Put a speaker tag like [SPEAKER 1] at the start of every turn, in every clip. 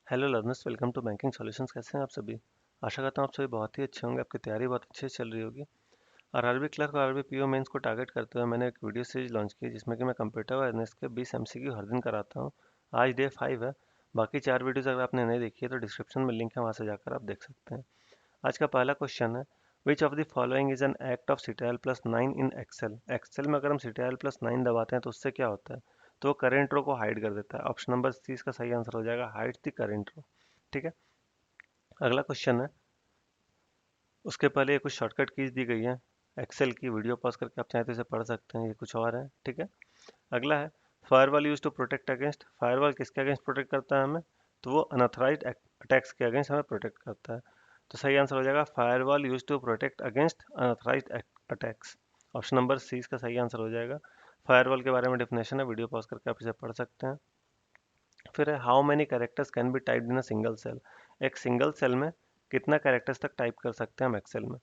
[SPEAKER 1] Hello learners, welcome to banking solutions. कैसे हैं आप सभी? आशा करता हूँ आप सभी बहुत ही अच्छे होंगे। आपकी तैयारी बहुत अच्छे से चल रही होगी। और आरआरबी क्लर्क और आरआरबी पीओ मेंस को टारगेट करते हुए मैंने एक वीडियो सीरीज लॉन्च की जिसमें कि मैं कंप्यूटर अवेयरनेस के 20 एमसीक्यू हर दिन कराता हूँ। आज डे 5 है। बाकी 4 वीडियोस अगर आपने नहीं देखी है तो डिस्क्रिप्शन में लिंक है, वहाँ से जाकर आप देख सकते हैं। आज का पहला क्वेश्चन है, which of the following is an act of CTRL+9 in Excel. Excel में अगर हम CTRL+9 दबाते हैं तो उससे क्या होता है? तो वो करेंट रो को हाइड कर देता है। ऑप्शन नंबर सी इसका सही आंसर हो जाएगा, हाइड द करेंट रो। ठीक है। अगला क्वेश्चन है, उसके पहले ये कुछ शॉर्टकट कीज दी गई है एक्सेल की। वीडियो पॉज करके आप चाहें तो इसे पढ़ सकते हैं, ये कुछ और है। ठीक है। अगला है, firewall use to protect against. Firewall किसके अगेंस्ट प्रोटेक्ट करता है हमें? तो वो अनऑथराइज्ड अटैक्स के अगेंस्ट हमें प्रोटेक्ट करता है। तो सही आंसर हो जाएगा, firewall use to protect against unauthorised attacks. Option number C इसका सही आंसर हो जाएगा। फायरवॉल के बारे में डेफिनेशन है, वीडियो पॉज करके आप इसे पढ़ सकते हैं। फिर है, how many characters can be typed in a single cell. एक सिंगल सेल में कितना कैरेक्टर्स तक टाइप कर सकते हैं हम एक्सेल में?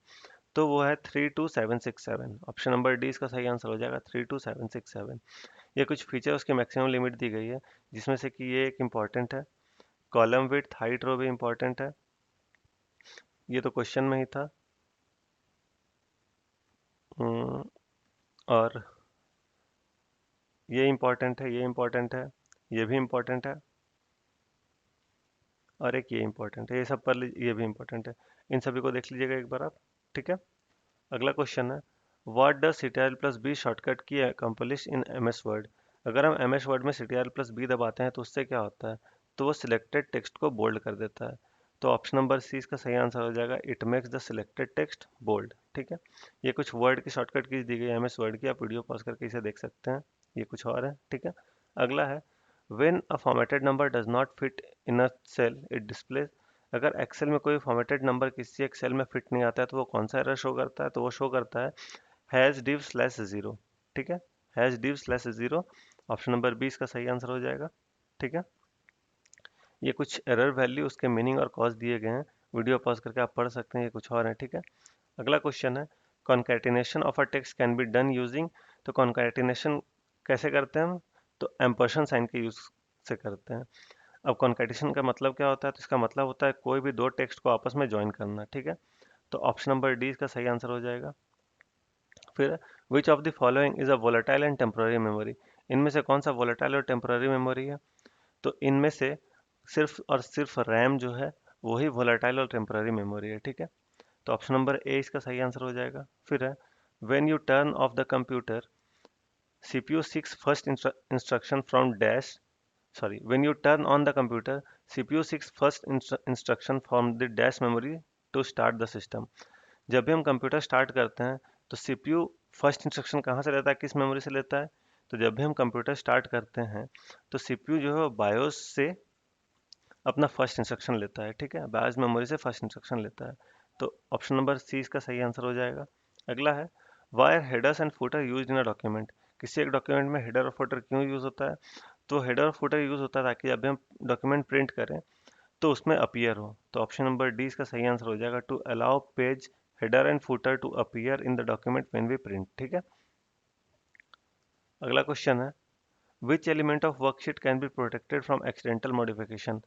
[SPEAKER 1] तो वो है 32767। ऑप्शन नंबर डी इसका सही आंसर हो जाएगा, 32767। ये कुछ फीचर उसकी मैक्सिमम लिमिट दी गई है, जिसमें से कि ये एक इम्पॉर्टेंट है, कॉलम विड्थ हाइट रो भी इम्पॉर्टेंट है। ये तो क्वेश्चन में ही था। हम्म, और ये इम्पॉर्टेंट है, ये इम्पॉर्टेंट है, ये भी इम्पॉर्टेंट है, और एक ये इम्पॉर्टेंट है। ये सब ये भी इम्पॉर्टेंट है। इन सभी को देख लीजिएगा एक बार आप। ठीक है। अगला क्वेश्चन है, व्हाट डज CTRL+B शॉर्टकट की अकम्पलिश इन MS वर्ड। अगर हम MS वर्ड में CTRL+B दबाते हैं तो उससे क्या होता है? तो वो सिलेक्टेड टेक्स्ट को बोल्ड कर देता है। तो ऑप्शन नंबर सी इसका सही आंसर हो जाएगा, it makes the selected text bold. ठीक है। ये कुछ वर्ड की शॉर्टकट की दी गई है MS वर्ड की, आप वीडियो पॉज करके इसे देख सकते हैं। ये कुछ और है। ठीक है। अगला है, when a formatted number does not fit in a cell it displays. अगर एक्सेल में कोई फॉर्मेटेड नंबर किसी एक सेल में फिट नहीं आता है तो वो कौन सा एरर शो करता है? तो वो शो करता है हैज div स्लैश जीरो। ठीक है। Hash div slash zero. Option number B इसका सही आंसर हो जाएगा। ठीक है। ये कुछ एरर वैल्यू, उसके मीनिंग और कॉज दिए गए हैं, वीडियो पॉज करके आप पढ़ सकते हैं। ये कुछ और है। ठीक है। अगला क्वेश्चन है, concatenation of a text can be done using. तो कॉन्कैटिनेशन कैसे करते हैं हम? तो एम्परसेंड साइन के यूज से करते हैं। अब कॉन्कैटिनेशन का मतलब क्या होता है? तो इसका मतलब होता है कोई भी दो टेक्स्ट को आपस में ज्वाइन करना। ठीक है। तो ऑप्शन नंबर डी इसका सही आंसर हो जाएगा। फिर, विच of the following is a volatile and temporary memory. इनमें से कौन सा वोलेटाइल और टेम्पररी मेमोरी है? तो इनमें से सिर्फ और सिर्फ रैम जो है वही वोलेटाइल और टेम्पररी मेमोरी है। ठीक है। तो ऑप्शन नंबर ए इसका सही आंसर हो जाएगा। फिर है, when U turn off the computer CPU seeks first instruction from dash, sorry, when you turn on the computer CPU seeks first instruction from the dash memory to start the system। जब भी हम computer start करते हैं तो CPU first instruction कहाँ से लेता है, किस मेमोरी से लेता है? तो जब भी हम कंप्यूटर स्टार्ट करते हैं तो CPU जो है वो बायोस से अपना फर्स्ट इंस्ट्रक्शन लेता है। ठीक है। बायोस मेमोरी से फर्स्ट इंस्ट्रक्शन लेता है। तो ऑप्शन नंबर सी इसका सही आंसर हो जाएगा। अगला है, why are headers and footer used in a document. किसी एक डॉक्यूमेंट में हेडर और फुटर क्यों यूज होता है? तो हेडर और फुटर यूज होता है ताकि जब भी हम डॉक्यूमेंट प्रिंट करें तो उसमें अपीयर हो। तो ऑप्शन नंबर डी इसका सही आंसर हो जाएगा, to allow page header and footer to appear in the document when we print. ठीक है। अगला क्वेश्चन है, which element of worksheet can be protected from accidental modification.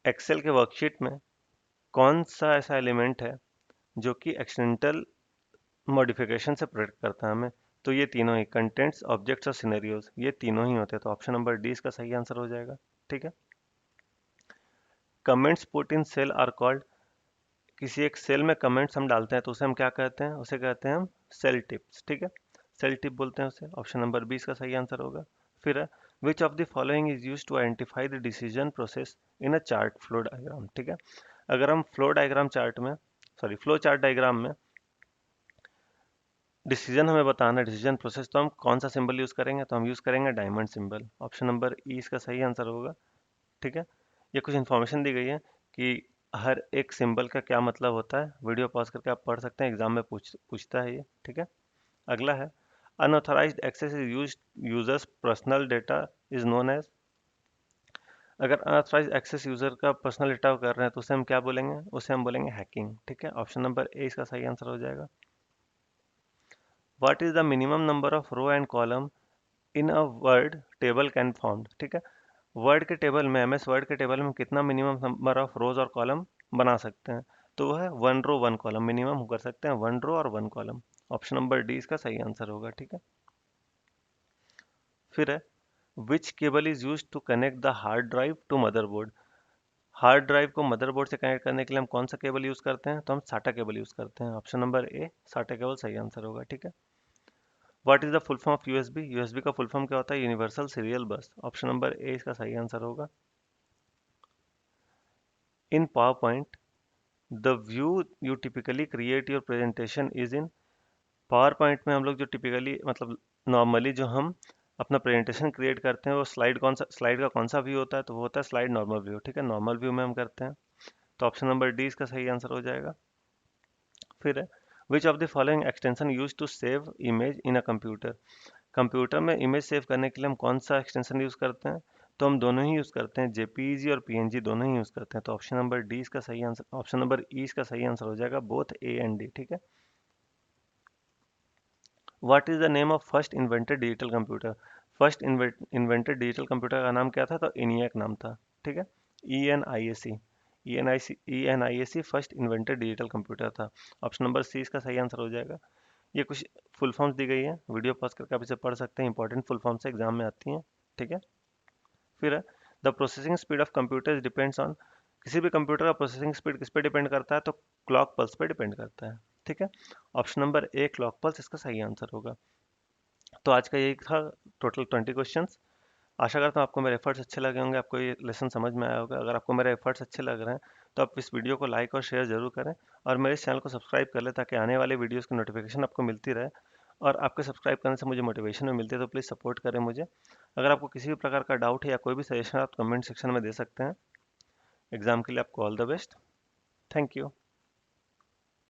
[SPEAKER 1] Excel के वर्कशीट में कौन सा ऐसा एलिमेंट है जो कि एक्सीडेंटल मॉडिफिकेशन से प्रोटेक्ट करता है हमें? तो ये तीनों ही, कंटेंट्स, ऑब्जेक्ट्स और सिनेरियोज, ये तीनों ही होते हैं। तो ऑप्शन नंबर डी इसका सही आंसर हो जाएगा। ठीक है। Comments put in cell are called. किसी एक सेल में कमेंट्स हम डालते हैं तो उसे हम क्या कहते हैं? उसे कहते हैं हम सेल टिप्स। ठीक है। सेल टिप बोलते हैं उसे। ऑप्शन नंबर बी इसका सही आंसर होगा। फिर है, which of the following is use to identify the decision process in a chart flow diagram. ठीक है। अगर हम फ्लो डायग्राम चार्ट में, सॉरी, फ्लो चार्ट डायग्राम में डिसीजन हमें बताना है, डिसीजन प्रोसेस, तो हम कौन सा सिंबल यूज करेंगे? तो हम यूज करेंगे डायमंड सिंबल। ऑप्शन नंबर ई इसका सही आंसर होगा। ठीक है। ये कुछ इन्फॉर्मेशन दी गई है कि हर एक सिंबल का क्या मतलब होता है, वीडियो पॉज करके आप पढ़ सकते हैं, एग्जाम में पूछता है ये। ठीक है। अगला है, unauthorised access is use users personal data is known as. अगर अनऑथराइज्ड एक्सेस यूजर का पर्सनल डेटा कर रहे हैं तो उसे हम क्या बोलेंगे? उसे हम बोलेंगे हैकिंग। ठीक है। ऑप्शन नंबर ए इसका सही आंसर हो जाएगा। What is the minimum number of row and column in a word table can found. ठीक है। वर्ड के टेबल में, एमएस वर्ड के टेबल में कितना मिनिमम नंबर ऑफ रोज और कॉलम बना सकते हैं? तो वो है 1 रो 1 कॉलम, मिनिमम कर सकते हैं 1 रो और 1 कॉलम। ऑप्शन नंबर डी इसका सही आंसर होगा, ठीक है। फिर है, which cable is use to connect the hard drive to motherboard? Hard drive को मदरबोर्ड से कनेक्ट करने के लिए हम कौन सा केबल यूज करते हैं? तो हम साटा केबल यूज करते हैं। ऑप्शन नंबर ए साटा केबल सही आंसर होगा, ठीक है। What is the full form of USB? USB का फुल फॉर्म क्या होता है? Universal serial bus. Option number A इसका सही आंसर होगा। In PowerPoint the view you typically create your presentation is in. PowerPoint में हम लोग जो टिपिकली मतलब नॉर्मली जो हम अपना प्रेजेंटेशन क्रिएट करते हैं वो स्लाइड का कौन सा व्यू होता है? तो वो होता है स्लाइड नॉर्मल व्यू, ठीक है। नॉर्मल व्यू में हम करते हैं। तो ऑप्शन नंबर डी इसका सही आंसर हो जाएगा। फिर है, which of the following extension use to save image in a computer? Computer में इमेज सेव करने के लिए हम कौन सा एक्सटेंशन यूज करते हैं? तो हम दोनों ही यूज करते हैं, जेपीईजी और पीएनजी दोनों ही यूज करते हैं। तो ऑप्शन नंबर डी इसका सही आंसर, ऑप्शन नंबर ई इसका सही आंसर हो जाएगा, बोथ ए एंड डी, ठीक है। What is the name of first invented digital computer? First invented digital computer का नाम क्या था? तो इनियक नाम था, ठीक है। ई एन आई ए सी, ई एन आई ए सी फर्स्ट इन्वेंटेड डिजिटल कंप्यूटर था। ऑप्शन नंबर सी इसका सही आंसर हो जाएगा। ये कुछ फुल फॉर्म्स दी गई है, वीडियो पॉज करके आप इसे पढ़ सकते हैं, इंपॉर्टेंट फुल फॉर्म्स एग्जाम में आती हैं, ठीक है। फिर है, the processing speed of computer depends on. किसी भी कंप्यूटर का प्रोसेसिंग स्पीड किस पे डिपेंड करता है? तो क्लॉक पल्स पे डिपेंड करता है, ठीक है। Option number a clock pulse इसका सही आंसर होगा। तो आज का यही था, टोटल 20 क्वेश्चंस। आशा करता हूँ आपको मेरे एफर्ट्स अच्छे लगे होंगे, आपको ये लेसन समझ में आया होगा। अगर आपको मेरे एफर्ट्स अच्छे लग रहे हैं तो आप इस वीडियो को लाइक और शेयर जरूर करें, और मेरे इस चैनल को सब्सक्राइब कर लें ताकि आने वाले वीडियोस की नोटिफिकेशन आपको मिलती रहे। और आपके सब्सक्राइब करने से मुझे मोटिवेशन भी मिलती है, तो प्लीज़ सपोर्ट करें मुझे। अगर आपको किसी भी प्रकार का डाउट है या कोई भी सजेशन आप कमेंट सेक्शन में दे सकते हैं। एग्जाम के लिए आपको all the best. Thank you.